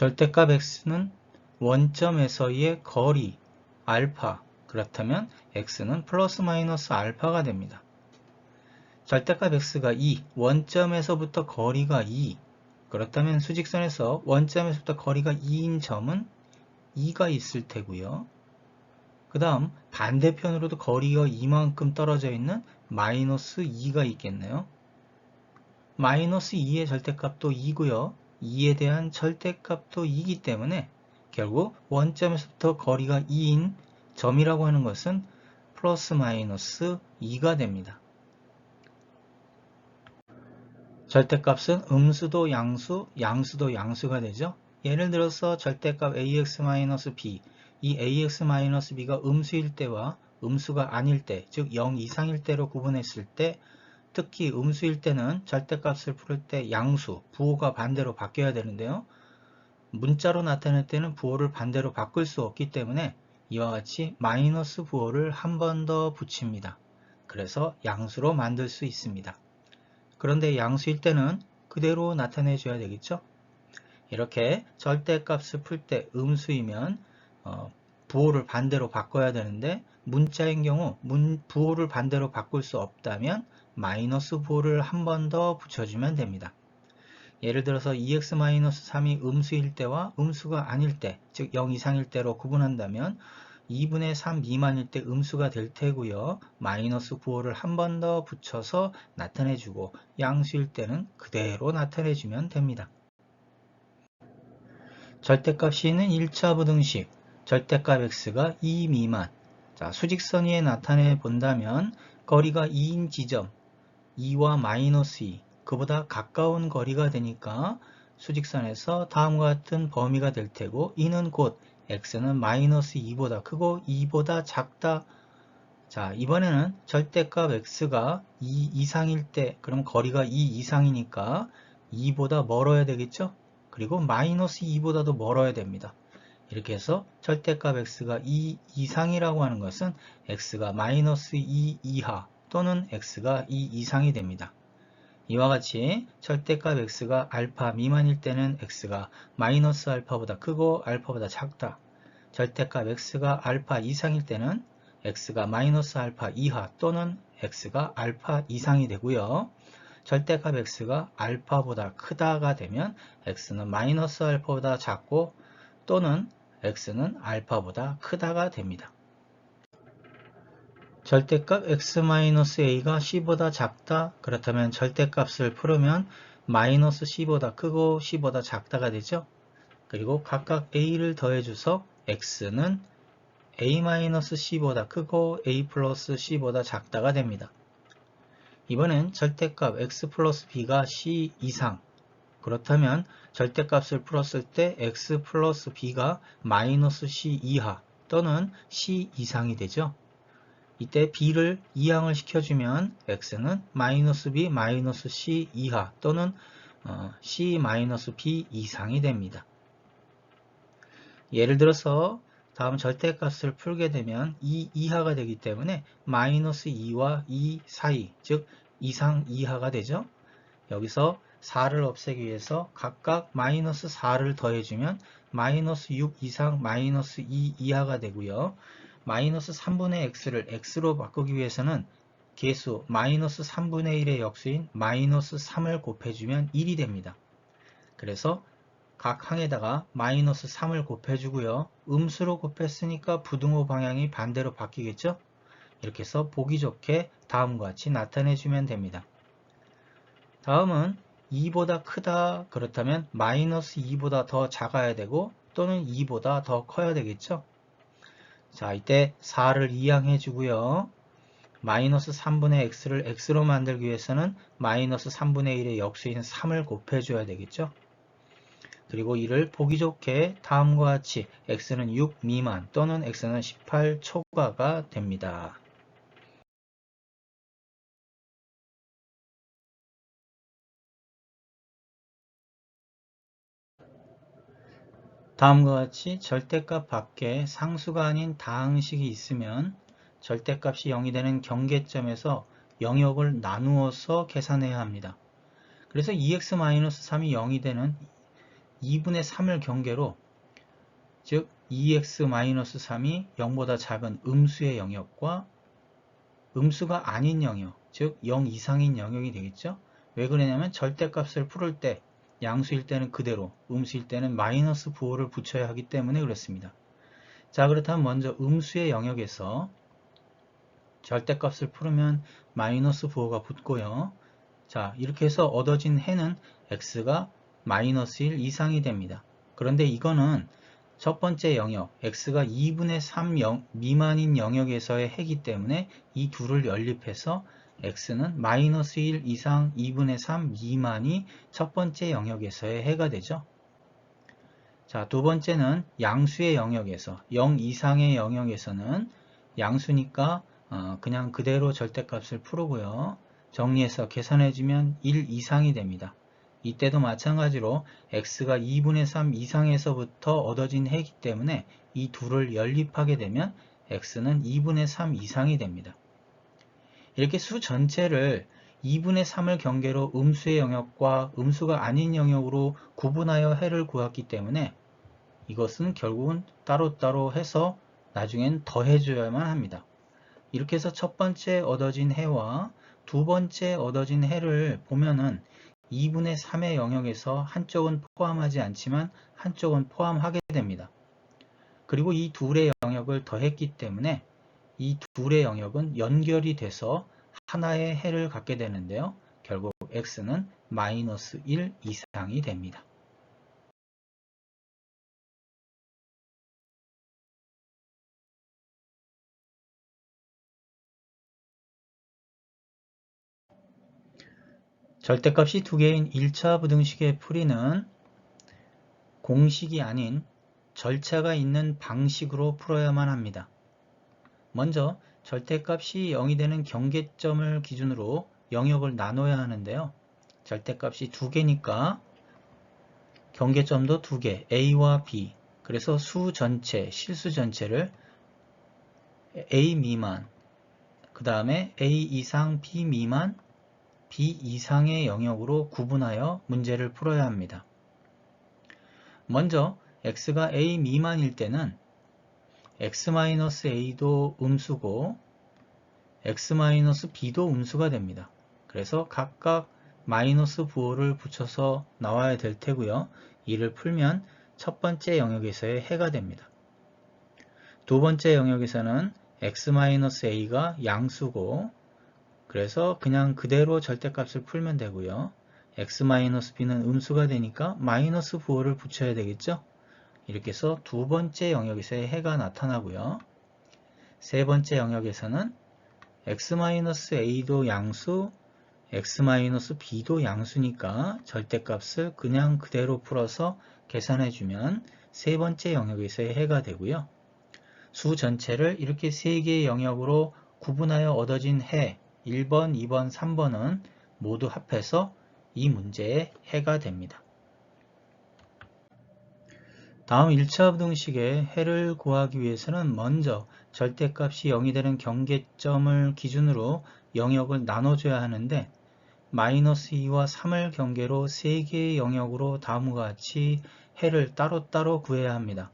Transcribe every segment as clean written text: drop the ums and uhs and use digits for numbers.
절대값 x는 원점에서의 거리 알파, 그렇다면 x는 플러스 마이너스 알파가 됩니다. 절대값 x가 2, 원점에서부터 거리가 2, 그렇다면 수직선에서 원점에서부터 거리가 2인 점은 2가 있을 테고요. 그 다음 반대편으로도 거리가 이만큼 떨어져 있는 마이너스 2가 있겠네요. 마이너스 2의 절대값도 2고요. 2에 대한 절대값도 2이기 때문에 결국 원점에서부터 거리가 2인 점이라고 하는 것은 플러스 마이너스 2가 됩니다. 절대값은 음수도 양수, 양수도 양수가 되죠. 예를 들어서 절대값 ax-b, 이 ax-b가 음수일 때와 음수가 아닐 때, 즉 0 이상일 때로 구분했을 때, 특히 음수일 때는 절대값을 풀 때 양수, 부호가 반대로 바뀌어야 되는데요. 문자로 나타낼 때는 부호를 반대로 바꿀 수 없기 때문에 이와 같이 마이너스 부호를 한 번 더 붙입니다. 그래서 양수로 만들 수 있습니다. 그런데 양수일 때는 그대로 나타내 줘야 되겠죠. 이렇게 절대값을 풀 때 음수이면 부호를 반대로 바꿔야 되는데 문자인 경우 부호를 반대로 바꿀 수 없다면 마이너스 부호를 한 번 더 붙여주면 됩니다. 예를 들어서 2x-3이 음수일 때와 음수가 아닐 때, 즉 0 이상일 때로 구분한다면 2분의 3 미만일 때 음수가 될 테고요. 마이너스 부호를 한 번 더 붙여서 나타내주고 양수일 때는 그대로 나타내주면 됩니다. 절대값 C는 1차 부등식, 절대값 X가 2 미만. 자, 수직선 위에 나타내 본다면 거리가 2인 지점, 2와 마이너스 2, 그보다 가까운 거리가 되니까 수직선에서 다음과 같은 범위가 될 테고 이는 곧 x는 마이너스 2보다 크고 2보다 작다. 자, 이번에는 절대값 x가 2 이상일 때 그럼 거리가 2 이상이니까 2보다 멀어야 되겠죠? 그리고 마이너스 2보다도 멀어야 됩니다. 이렇게 해서 절대값 x가 2 이상이라고 하는 것은 x가 마이너스 2 이하 또는 x가 2 이상이 됩니다. 이와 같이 절대값 x가 알파 미만일 때는 x가 마이너스 알파보다 크고 알파보다 작다. 절대값 x가 알파 이상일 때는 x가 마이너스 알파 이하 또는 x가 알파 이상이 되고요. 절대값 x가 알파보다 크다가 되면 x는 마이너스 알파보다 작고 또는 x는 알파보다 크다가 됩니다. 절대값 x-a가 c보다 작다. 그렇다면 절대값을 풀으면 마이너스 c보다 크고 c보다 작다가 되죠. 그리고 각각 a를 더해줘서 x는 a-c보다 크고 a 플러스 c보다 작다가 됩니다. 이번엔 절대값 x 플러스 b가 c 이상. 그렇다면 절대값을 풀었을 때 x 플러스 b가 마이너스 c 이하 또는 c 이상이 되죠. 이때 b를 이항을 시켜주면 x는 마이너스 b 마이너스 c 이하 또는 c 마이너스 b 이상이 됩니다. 예를 들어서 다음 절대값을 풀게 되면 2 이하가 되기 때문에 마이너스 2와 2 사이, 즉 이상 이하가 되죠. 여기서 4를 없애기 위해서 각각 마이너스 4를 더해주면 마이너스 6 이상 마이너스 2 이하가 되고요. 마이너스 3분의 x를 x로 바꾸기 위해서는 계수 마이너스 3분의 1의 역수인 마이너스 3을 곱해주면 1이 됩니다. 그래서 각 항에다가 마이너스 3을 곱해주고요. 음수로 곱했으니까 부등호 방향이 반대로 바뀌겠죠? 이렇게 해서 보기 좋게 다음과 같이 나타내주면 됩니다. 다음은 2보다 크다. 그렇다면 마이너스 2보다 더 작아야 되고 또는 2보다 더 커야 되겠죠? 자, 이때 4를 이항해 주고요. 마이너스 3분의 x를 x로 만들기 위해서는 마이너스 3분의 1의 역수인 3을 곱해줘야 되겠죠? 그리고 이를 보기 좋게 다음과 같이 x는 6 미만 또는 x는 18 초과가 됩니다. 다음과 같이 절대값 밖에 상수가 아닌 다항식이 있으면 절대값이 0이 되는 경계점에서 영역을 나누어서 계산해야 합니다. 그래서 2x-3이 0이 되는 2분의 3을 경계로, 즉 2x-3이 0보다 작은 음수의 영역과 음수가 아닌 영역, 즉 0 이상인 영역이 되겠죠. 왜 그러냐면 절대값을 풀을 때 양수일 때는 그대로, 음수일 때는 마이너스 부호를 붙여야 하기 때문에 그렇습니다. 자, 그렇다면 먼저 음수의 영역에서 절대값을 풀으면 마이너스 부호가 붙고요. 자, 이렇게 해서 얻어진 해는 x가 마이너스 1 이상이 됩니다. 그런데 이거는 첫 번째 영역, x가 2분의 3 미만인 영역에서의 해이기 때문에 이 둘을 연립해서 x는 마이너스 1 이상 2분의 3 미만이 첫 번째 영역에서의 해가 되죠. 자, 두 번째는 양수의 영역에서, 0 이상의 영역에서는 양수니까 그냥 그대로 절대값을 풀고요. 정리해서 계산해주면 1 이상이 됩니다. 이때도 마찬가지로 x가 2분의 3 이상에서부터 얻어진 해이기 때문에 이 둘을 연립하게 되면 x는 2분의 3 이상이 됩니다. 이렇게 수 전체를 2분의 3을 경계로 음수의 영역과 음수가 아닌 영역으로 구분하여 해를 구했기 때문에 이것은 결국은 따로따로 해서 나중엔 더해줘야만 합니다. 이렇게 해서 첫 번째 얻어진 해와 두 번째 얻어진 해를 보면은 2분의 3의 영역에서 한쪽은 포함하지 않지만 한쪽은 포함하게 됩니다. 그리고 이 둘의 영역을 더했기 때문에 이 둘의 영역은 연결이 돼서 하나의 해를 갖게 되는데요. 결국 x는 마이너스 1 이상이 됩니다. 절대값이 두 개인 1차 부등식의 풀이는 공식이 아닌 절차가 있는 방식으로 풀어야만 합니다. 먼저 절대값이 0이 되는 경계점을 기준으로 영역을 나눠야 하는데요. 절대값이 두 개니까 경계점도 두 개, A와 B. 그래서 수 전체, 실수 전체를 A 미만, 그 다음에 A 이상, B 미만, B 이상의 영역으로 구분하여 문제를 풀어야 합니다. 먼저 x가 a 미만일 때는 x-a도 음수고 x-b도 음수가 됩니다. 그래서 각각 마이너스 부호를 붙여서 나와야 될 테고요. 이를 풀면 첫 번째 영역에서의 해가 됩니다. 두 번째 영역에서는 x-a가 양수고 그래서 그냥 그대로 절대값을 풀면 되고요. x-b는 음수가 되니까 마이너스 부호를 붙여야 되겠죠. 이렇게 해서 두 번째 영역에서의 해가 나타나고요. 세 번째 영역에서는 x-a도 양수, x-b도 양수니까 절대값을 그냥 그대로 풀어서 계산해주면 세 번째 영역에서의 해가 되고요. 수 전체를 이렇게 세 개의 영역으로 구분하여 얻어진 해 1번, 2번, 3번은 모두 합해서 이 문제의 해가 됩니다. 다음 1차 부등식의 해를 구하기 위해서는 먼저 절대값이 0이 되는 경계점을 기준으로 영역을 나눠줘야 하는데 마이너스 2와 3을 경계로 3개의 영역으로 다음과 같이 해를 따로따로 구해야 합니다.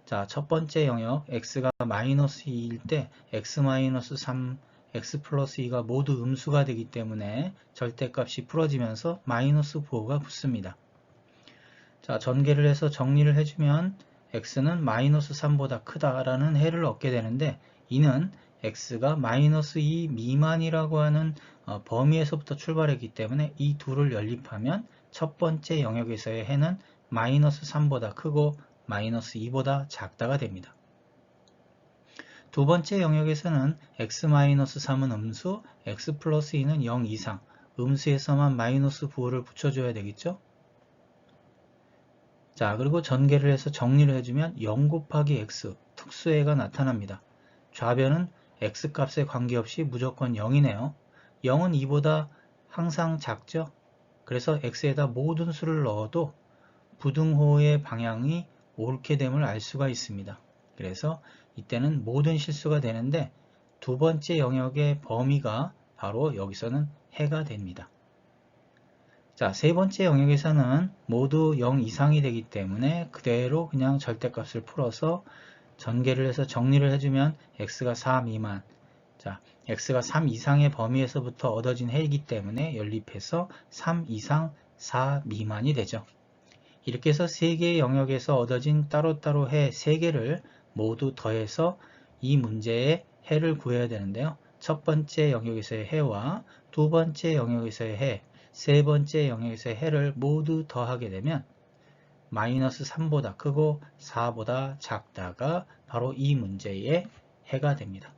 자, 첫 번째 영역 x가 마이너스 2일 때 x-3, x 플러스 2가 모두 음수가 되기 때문에 절대값이 풀어지면서 마이너스 부호가 붙습니다. 자, 전개를 해서 정리를 해주면 x는 마이너스 3보다 크다라는 해를 얻게 되는데 이는 x가 마이너스 2 미만이라고 하는 범위에서부터 출발했기 때문에 이 둘을 연립하면 첫 번째 영역에서의 해는 마이너스 3보다 크고 마이너스 2보다 작다가 됩니다. 두 번째 영역에서는 x-3은 음수, x 플러스 2는 0 이상, 음수에서만 마이너스 부호를 붙여줘야 되겠죠? 자, 그리고 전개를 해서 정리를 해주면 0 곱하기 x, 특수해가 나타납니다. 좌변은 x값에 관계없이 무조건 0이네요. 0은 2보다 항상 작죠? 그래서 x에다 모든 수를 넣어도 부등호의 방향이 옳게 됨을 알 수가 있습니다. 그래서 이때는 모든 실수가 되는데 두 번째 영역의 범위가 바로 여기서는 해가 됩니다. 자, 세 번째 영역에서는 모두 0 이상이 되기 때문에 그대로 그냥 절대값을 풀어서 전개를 해서 정리를 해주면 x가 4 미만, 자, x가 3 이상의 범위에서부터 얻어진 해이기 때문에 연립해서 3 이상 4 미만이 되죠. 이렇게 해서 세 개의 영역에서 얻어진 따로따로 해 3개를 모두 더해서 이 문제의 해를 구해야 되는데요. 첫 번째 영역에서의 해와 두 번째 영역에서의 해, 세 번째 영역에서의 해를 모두 더하게 되면 마이너스 3보다 크고 4보다 작다가 바로 이 문제의 해가 됩니다.